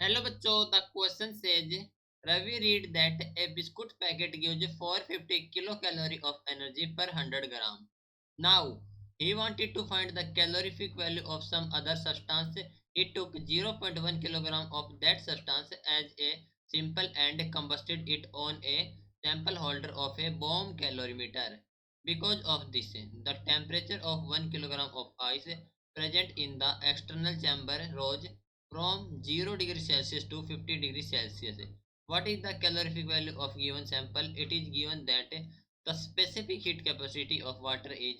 Hello बच्चों, the question says Ravi read that a biscuit packet gives 450 kilocalorie of energy per 100 gram. Now he wanted to find the calorific value of some other substance. He took 0.1 kilogram of that substance as a sample and combusted it on a sample holder of a bomb calorimeter. Because of this, the temperature of 1 kilogram of ice present in the external chamber rose from 0 degrees Celsius to 50 degrees Celsius. What is the calorific value of given sample? It is given that the specific heat capacity of water is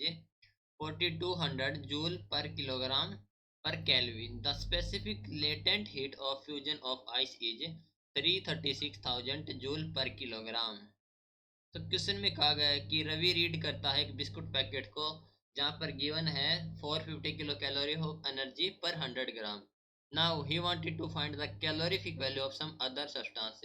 4200 joule per kilogram per Kelvin. The specific latent heat of fusion of ice is 336,000 joule per kilogram. तो question में कहा गया है कि Ravi read करता है एक biscuit packet को जहां पर गिवन है 450 kilo calorie of energy per 100 gram. Now he wanted to find the calorific value of some other substance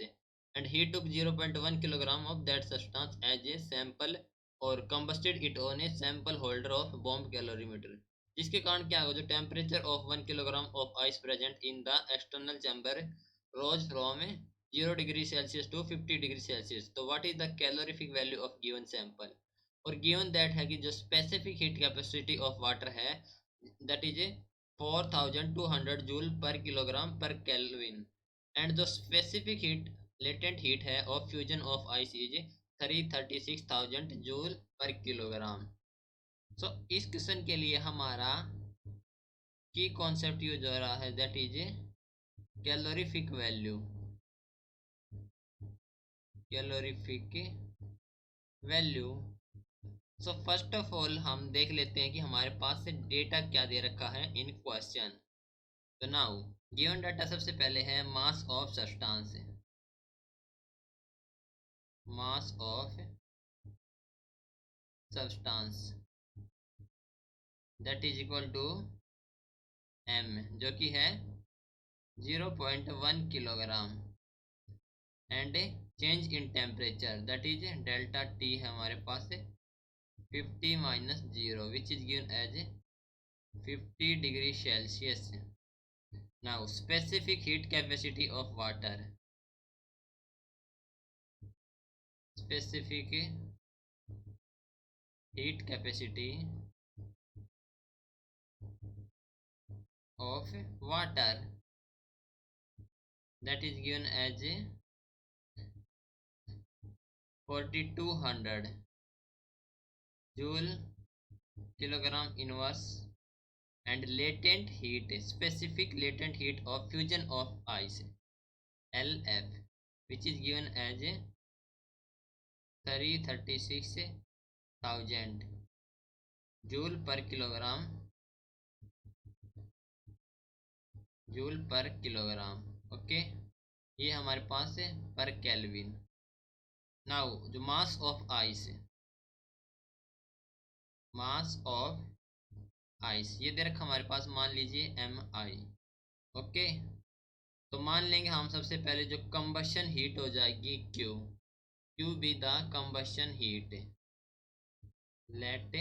and he took 0.1 kilogram of that substance as a sample और combusted it on a sample holder of bomb calorimeter. जिसके कारण क्या होगा, जो temperature of 1 kilogram of ice present in the external chamber rose from 0 degree Celsius to 50 degree Celsius. तो what is the calorific value of given sample? और given that है कि जो specific heat capacity of water है that is 4200 joule per kilogram per Kelvin and the specific heat latent heat है of fusion of ice is 336,000 joule per kilogram. So इस question के लिए हमारा की कॉन्सेप्ट यूज हो रहा है that is calorific value. Calorific value. So first of all हम देख लेते हैं कि हमारे पास से डेटा क्या दे रखा है इन क्वेश्चन. तो नाउ गिवन डाटा सबसे पहले है mass of substance. Mass of substance that is equal to M जो कि है 0.1 kilogram and change in temperature that is delta T है हमारे पास से 50 minus 0 which is given as 50 degree Celsius. Now specific heat capacity of water. Specific heat capacity of water that is given as 4200 joule kilogram inverse and latent heat, specific latent heat of fusion of ice LF which is given as 336,000 joule per kilogram okay. ये हमारे पास है पर kelvin. Now जो mass of ice ये दे रखा हमारे पास, मान लीजिए MI. ओके. तो मान लेंगे हम सबसे पहले जो कंबशन हीट हो जाएगी Q be the combustion heat. Let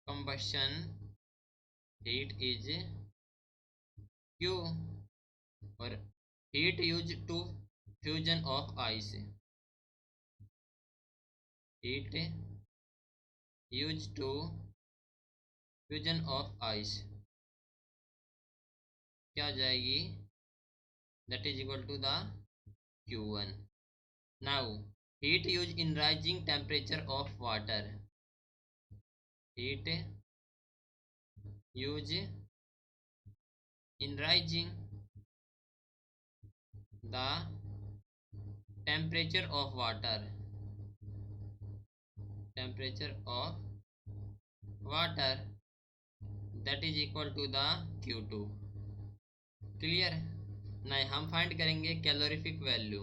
combustion heat is Q और heat use to fusion of ice. Heat use to fusion of ice क्या हो जाएगी, that is equal to the Q1. Now heat use in rising temperature of water. Heat use in rising the temperature of water that is equal to the Q2. Clear. नहीं, हम find करेंगे calorific value.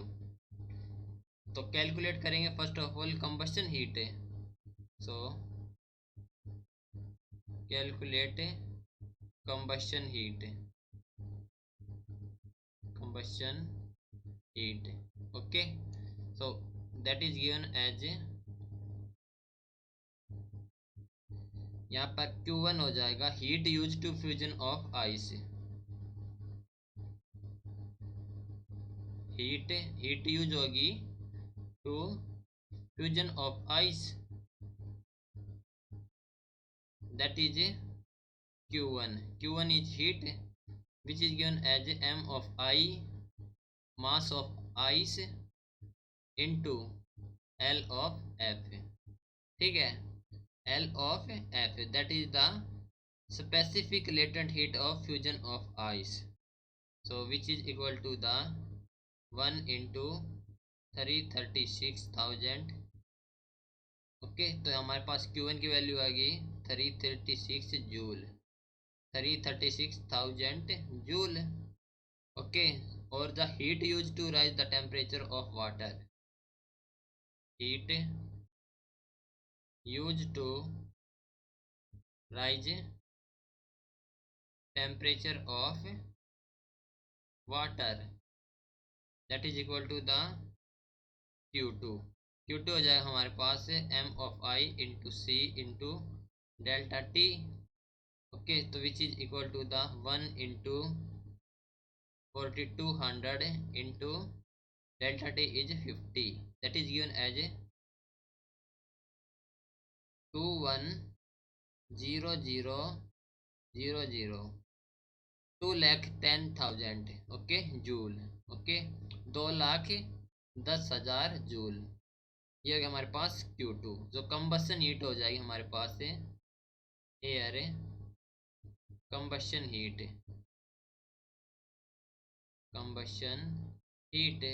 तो calculate करेंगे first of all combustion heat. So calculate combustion heat. Okay. So that is given as, यहाँ पर Q1 हो जाएगा heat use to fusion of ice. Heat used होगी to fusion of ice, that is Q1. Q1 is heat which is given as m of I, mass of ice, into L of F. ठीक है, L of F, that is the specific latent heat of fusion of ice, so which is equal to the 1 into 336,000. ओके, तो हमारे पास Q1 की value आ गई 336 joule, 336,000 joule. Okay, और the heat use to rise the temperature of water, heat use to rise temperature of water, that is equal to the Q2. Q2 हो जाएगा हमारे पास m of I into c into delta T. Okay, तो which is equal to the 1 into 4200 into delta T is 50, that is given as 210000 2,10,000. Okay joule. Okay, 2,10,000 joule. ये हो गया हमारे पास Q2, जो कंबशन हीट हो जाएगी हमारे पास से air combustion heat,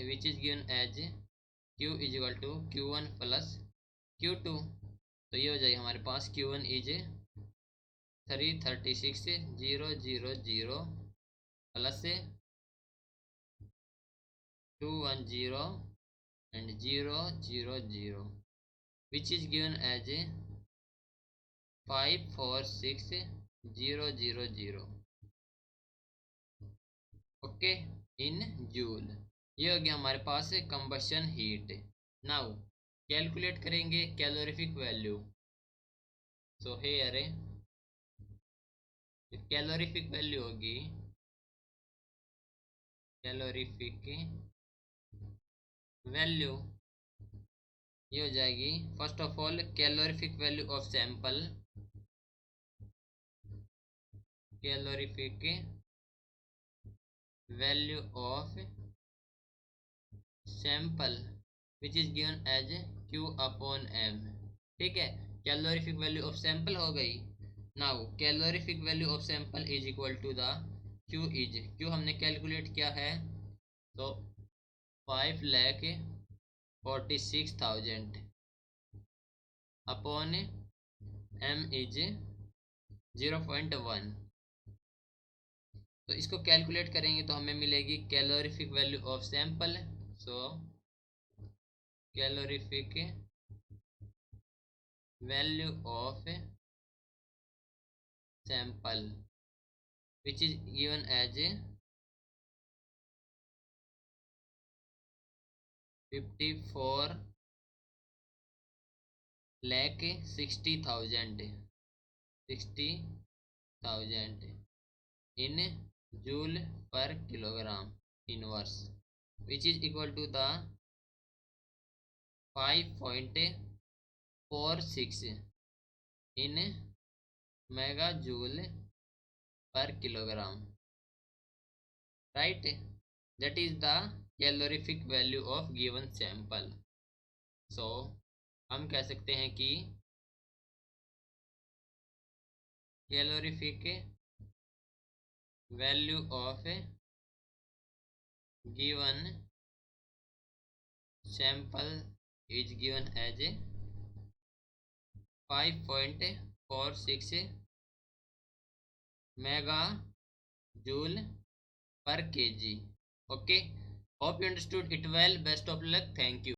which is given as Q is equal to Q1 plus Q2. तो ये हो जाएगी हमारे पास Q1 is 336,000 plus 210 and 000, which is given as 546,000. Okay, in joule. ये हो गया हमारे पास कंबशन हीट. नाउ कैलकुलेट करेंगे calorific value. So here calorific value होगी, कैलोरीफिक वैल्यू ये हो जाएगी first of all calorific value of sample, calorific value of sample which is given as Q upon M. ठीक है, कैलोरीफिक वैल्यू ऑफ सैंपल हो गई. Now calorific value of sample is equal to the Q हमने calculate किया है, तो 5,46,000 upon M is 0.1. तो इसको कैलकुलेट करेंगे तो हमें मिलेगी calorific value of sample. So calorific value of sample which is given as 54,60,000 in joule per kilogram inverse, which is equal to the 5.46 in megajoule per kilogram, right? That is the calorific value of given sample. So हम कह सकते हैं कि calorific value of given sample is given as 5.46 megajoule per kg. Okay, hope you understood it well. Best of luck. Thank you.